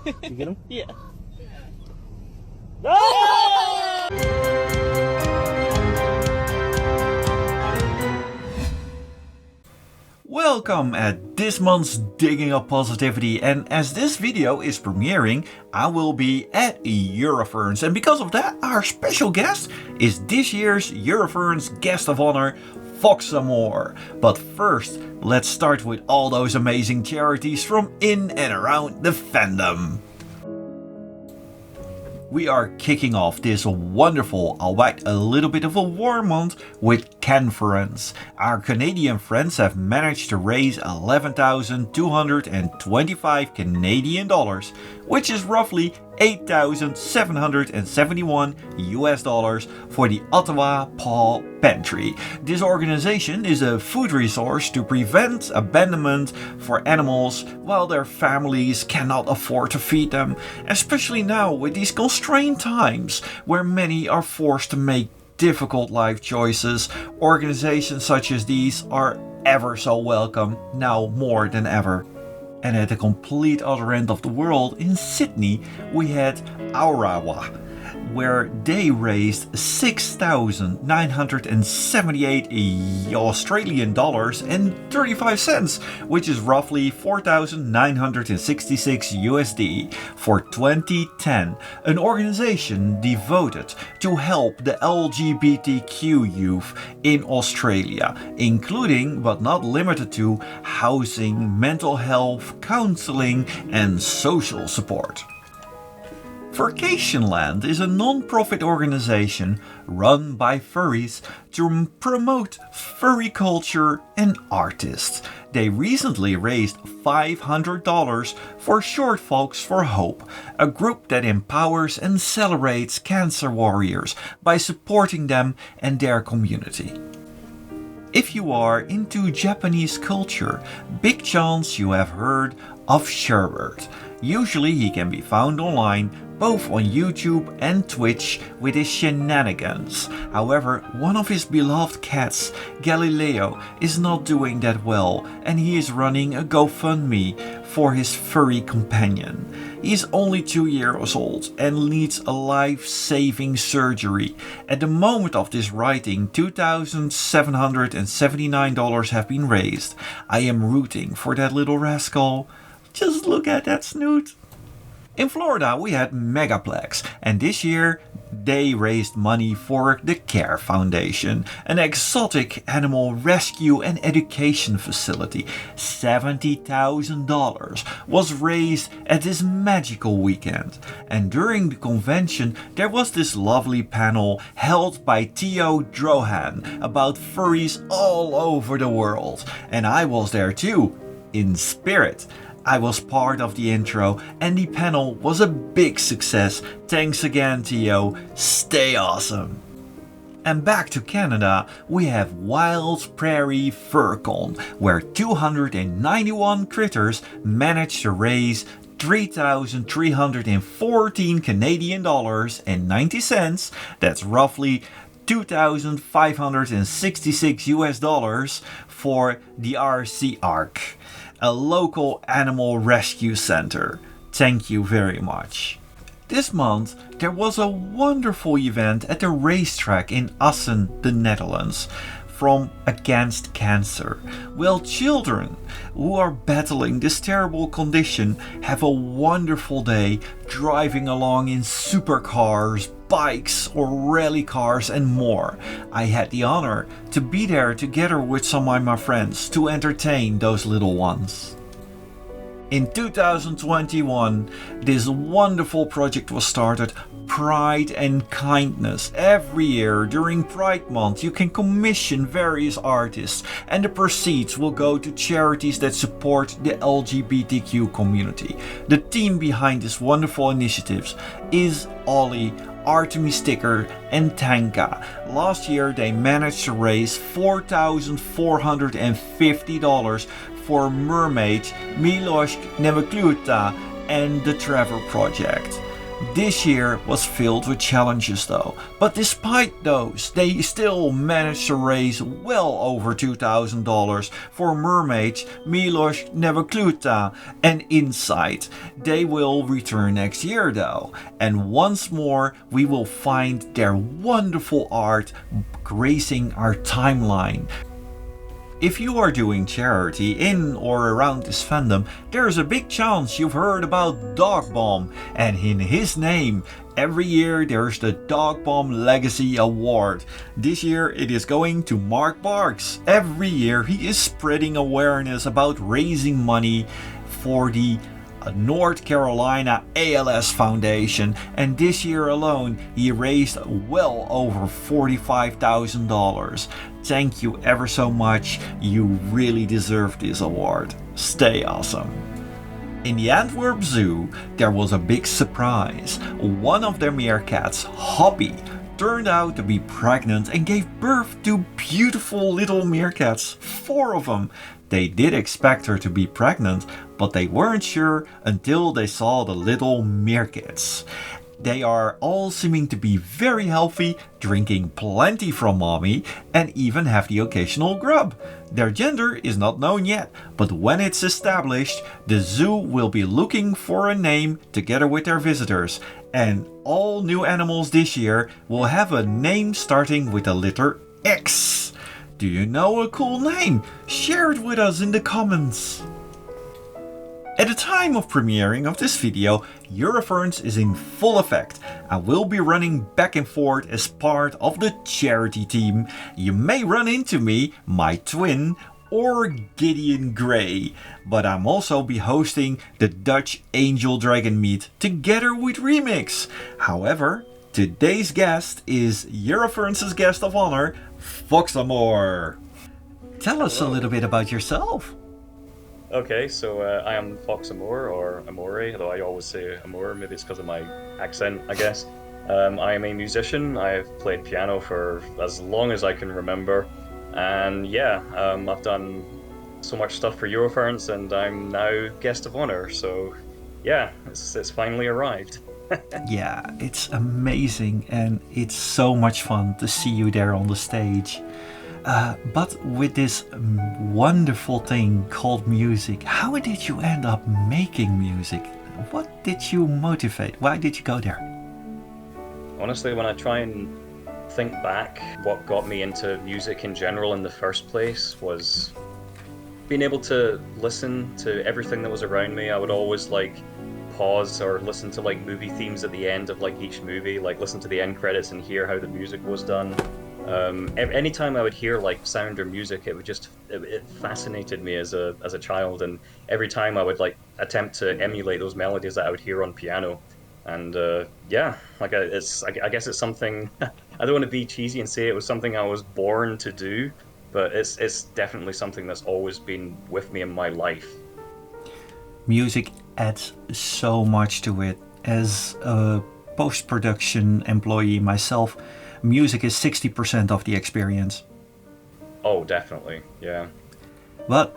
You get him? Yeah. Welcome at this month's Digging Up Positivity, and as this video is premiering, I will be at Eurofurence, and because of that, our special guest is this year's Eurofurence Guest of Honor, FoxAmoore. But first, let's start with all those amazing charities from in and around the fandom. We are kicking off this wonderful, albeit a little bit of a warm month, with CanFURence. Our Canadian friends have managed to raise 11,225 Canadian dollars, which is roughly $8,771 US for the Ottawa Paw Pantry. This organization is a food resource to prevent abandonment for animals while their families cannot afford to feed them, especially now with these constrained times where many are forced to make difficult life choices. Organizations such as these are ever so welcome now more than ever. And at the complete other end of the world, in Sydney, we had Aurawra, where they raised $6,978 Australian dollars and 35 cents, which is roughly 4,966 USD, for 2010, an organization devoted to help the LGBTQ youth in Australia, including but not limited to housing, mental health, counseling, and social support. Furcationland is a non-profit organization run by furries to promote furry culture and artists. They recently raised $500 for ShortFolks for Hope, a group that empowers and celebrates cancer warriors by supporting them and their community. If you are into Japanese culture, big chance you have heard of Sherbert. Usually he can be found online both on YouTube and Twitch with his shenanigans. However, one of his beloved cats, Galileo, is not doing that well, and he is running a GoFundMe for his furry companion. He is only 2 years old and needs a life-saving surgery. At the moment of this writing, $2,779 have been raised. I am rooting for that little rascal. Just look at that snoot. In Florida, we had MegaPlex, and this year they raised money for the CARE Foundation, an exotic animal rescue and education facility. $70,000 was raised at this magical weekend. And during the convention, there was this lovely panel held by Theo Drohan about furries all over the world. And I was there too, in spirit. I was part of the intro and the panel was a big success. Thanks again, Theo. Stay awesome. And back to Canada, we have Wild Prairie FurCon, where 291 critters managed to raise $3,314 Canadian dollars and 90 cents. That's roughly 2,566 US dollars for the RC Arc, a local animal rescue center. Thank you very much. This month there was a wonderful event at the racetrack in Assen, the Netherlands, from Against Cancer. Well, children who are battling this terrible condition have a wonderful day driving along in supercars, bikes or rally cars and more. I had the honor to be there together with some of my friends to entertain those little ones. In 2021, this wonderful project was started, Pride and Kindness. Every year during Pride Month you can commission various artists and the proceeds will go to charities that support the LGBTQ community. The team behind this wonderful initiative is Ollie, Artemis Sticker and Tanka. Last year they managed to raise $4,450 for Mermaid, Miloš Nemakluta and the Trevor Project. This year was filled with challenges though, but despite those, they still managed to raise well over $2,000 for mermaids Milos, Nevakluta and Insight. They will return next year though, and once more we will find their wonderful art gracing our timeline. If you are doing charity in or around this fandom, there's a big chance you've heard about Dogbomb, and in his name, every year there's the Dogbomb Legacy Award. This year it is going to Mark Barks. Every year he is spreading awareness about raising money for the North Carolina ALS Foundation, and this year alone he raised well over $45,000. Thank you ever so much, you really deserve this award. Stay awesome. In the Antwerp Zoo there was a big surprise. One of their meerkats, Hoppy, turned out to be pregnant and gave birth to beautiful little meerkats, 4 of them. They did expect her to be pregnant, but they weren't sure until they saw the little meerkats. They are all seeming to be very healthy, drinking plenty from mommy, and even have the occasional grub. Their gender is not known yet, but when it's established, the zoo will be looking for a name together with their visitors, and all new animals this year will have a name starting with the letter X. Do you know a cool name? Share it with us in the comments. At the time of premiering of this video, Eurofurence is in full effect and will be running back and forth as part of the charity team. You may run into me, my twin, or Gideon Grey, but I'm also be hosting the Dutch Angel Dragon meet together with Remix. However, today's guest is Eurofurence's guest of honor, FoxAmoore. Tell us a little bit about yourself. Okay, so I am FoxAmoore, or Amoore, although I always say Amoore, maybe it's because of my accent, I guess. I am a musician. I've played piano for as long as I can remember, and yeah, I've done so much stuff for Eurofurence, and I'm now guest of honor, so yeah, it's finally arrived. Yeah, it's amazing, and it's so much fun to see you there on the stage. But with this wonderful thing called music, how did you end up making music? What did you motivate? Why did you go there? Honestly, when I try and think back, what got me into music in general in the first place was being able to listen to everything that was around me. I would always pause or listen to movie themes at the end of each movie, listen to the end credits and hear how the music was done. Anytime I would hear sound or music, it fascinated me as a child, and every time I would attempt to emulate those melodies that I would hear on piano. And yeah, I guess it's something. I don't want to be cheesy and say it was something I was born to do, but it's definitely something that's always been with me in my life. Music adds so much to it. As a post-production employee myself, music is 60% of the experience. Oh, definitely, yeah. But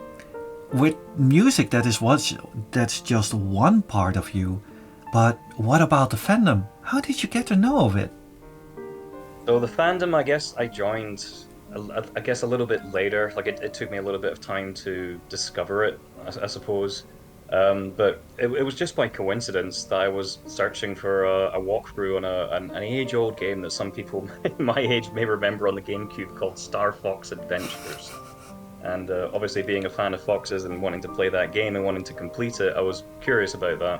with music, that's just one part of you. But what about the fandom? How did you get to know of it? So the fandom, I guess I joined, a little bit later. It took me a little bit of time to discover it, I suppose. But it was just by coincidence that I was searching for a walkthrough on an age-old game that some people my age may remember on the GameCube called Star Fox Adventures. And obviously being a fan of foxes and wanting to play that game and wanting to complete it, I was curious about that.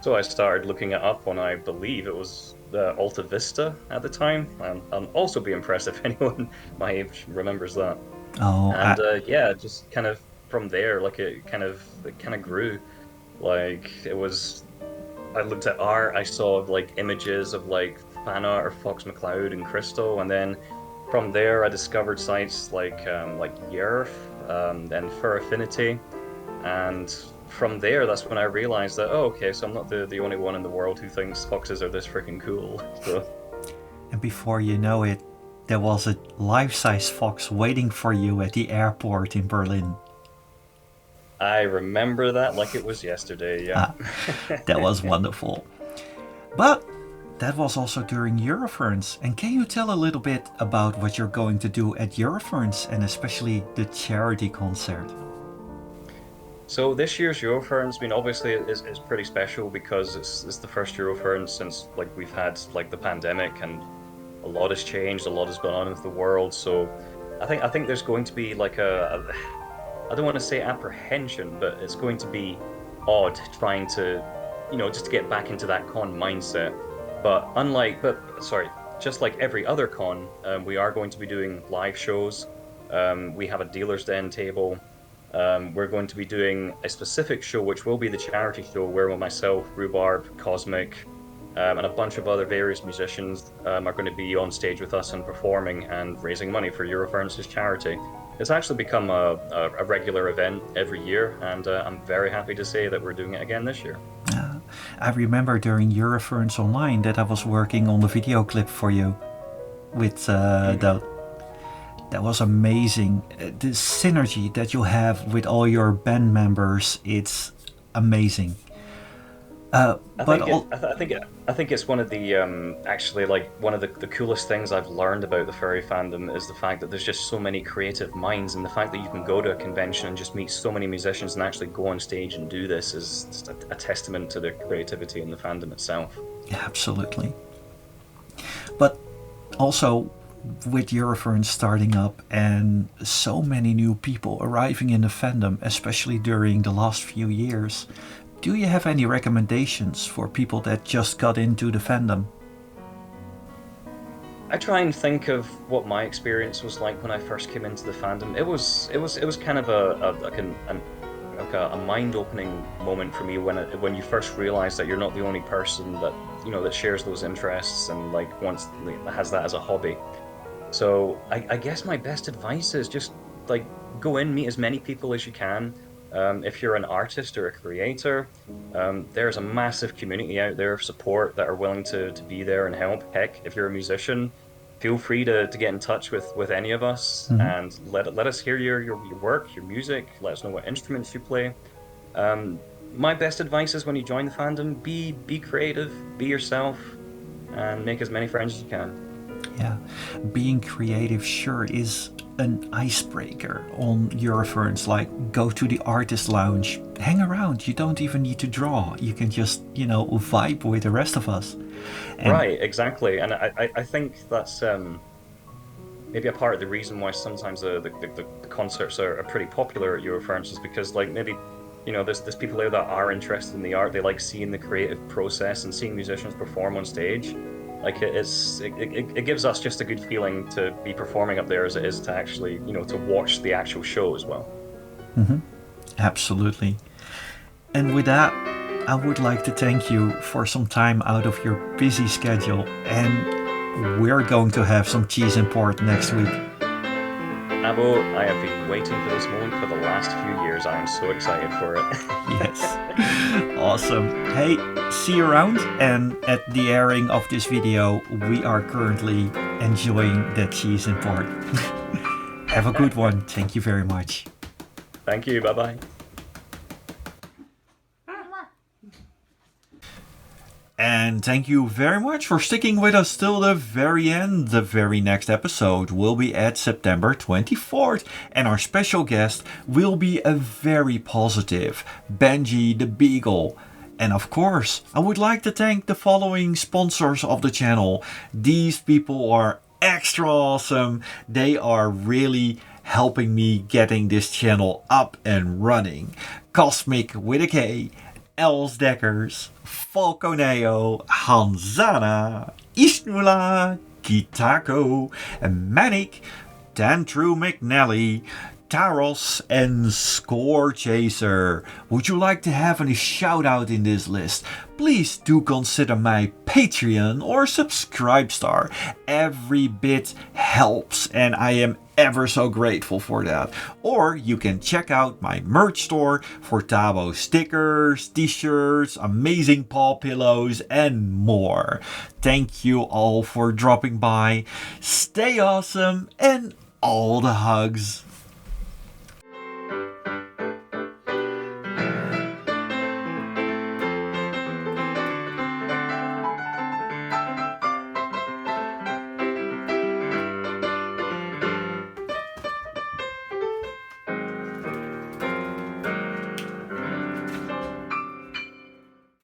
So I started looking it up on, I believe it was Alta Vista at the time. I'll also be impressed if anyone my age remembers that. Oh, and yeah, just kind of from there, it kind of grew. It was, I looked at art, I saw images of fan art of Fox McCloud and Crystal, and then from there I discovered sites like Yerf and Fur Affinity, and from there that's when I realized that, oh, okay, so I'm not the only one in the world who thinks foxes are this freaking cool. So. And before you know it, there was a life-size fox waiting for you at the airport in Berlin. I remember that like it was yesterday, yeah. That was wonderful. But that was also during Eurofurence. And can you tell a little bit about what you're going to do at Eurofurence and especially the charity concert? So this year's Eurofurence, I mean, obviously is pretty special because it's the first Eurofurence since like we've had like the pandemic, and a lot has changed, a lot has gone on with the world. So I think there's going to be like I don't want to say apprehension, but it's going to be odd trying to, just to get back into that con mindset. But just like every other con, we are going to be doing live shows. We have a dealer's den table. We're going to be doing a specific show, which will be the charity show, where myself, Rhubarb, Cosmic, and a bunch of other various musicians are going to be on stage with us and performing and raising money for Eurofurence's charity. It's actually become a regular event every year, and I'm very happy to say that we're doing it again this year. I remember during Eurofurence Online that I was working on the video clip for you with that was amazing. The synergy that you have with all your band members, it's amazing. I think it's one of the actually like one of the coolest things I've learned about the furry fandom is the fact that there's just so many creative minds, and the fact that you can go to a convention and just meet so many musicians and actually go on stage and do this is just a testament to the creativity in the fandom itself. Yeah, absolutely. But also, with Eurofurence starting up and so many new people arriving in the fandom, especially during the last few years, do you have any recommendations for people that just got into the fandom? I try and think of what my experience was like when I first came into the fandom. It was kind of a mind-opening moment for me when you first realize that you're not the only person that that shares those interests and has that as a hobby. So I guess my best advice is just go in, meet as many people as you can. If you're an artist or a creator, there's a massive community out there of support that are willing to be there and help. Heck, if you're a musician, feel free to get in touch with any of us and let us hear your work, your music. Let us know what instruments you play. My best advice is when you join the fandom, be creative, be yourself, and make as many friends as you can. Yeah, being creative sure is an icebreaker on Eurofurence. Like, go to the artist lounge, hang around. You don't even need to draw. You can just, vibe with the rest of us. Right, exactly. And I think that's maybe a part of the reason why sometimes the concerts are pretty popular at Eurofurence is because maybe there's people there that are interested in the art. They like seeing the creative process and seeing musicians perform on stage. It gives us just a good feeling to be performing up there as it is to actually, to watch the actual show as well. Mm-hmm. Absolutely. And with that, I would like to thank you for some time out of your busy schedule, and we're going to have some cheese import next week. Abo, I have been waiting for this moment for the last few years. I am so excited for it. Yes. Awesome. Hey, see you around. And at the airing of this video, we are currently enjoying the cheese import. Have a good one. Thank you very much. Thank you. Bye-bye. And thank you very much for sticking with us till the very end. The very next episode will be at September 24th. And our special guest will be a very positive Benji the Beagle. And of course, I would like to thank the following sponsors of the channel. These people are extra awesome. They are really helping me getting this channel up and running. Cosmic with a K, Els Dekkers, Falconeo, Hanzana, Isnula, Kitako, Manic, Tantru McNally, Taros, and Score Chaser. Would you like to have any shout out in this list? Please do consider my Patreon or subscribe star. Every bit helps, and I am ever so grateful for that. Or you can check out my merch store for Tabo stickers, t-shirts, amazing paw pillows, and more. Thank you all for dropping by. Stay awesome, and all the hugs.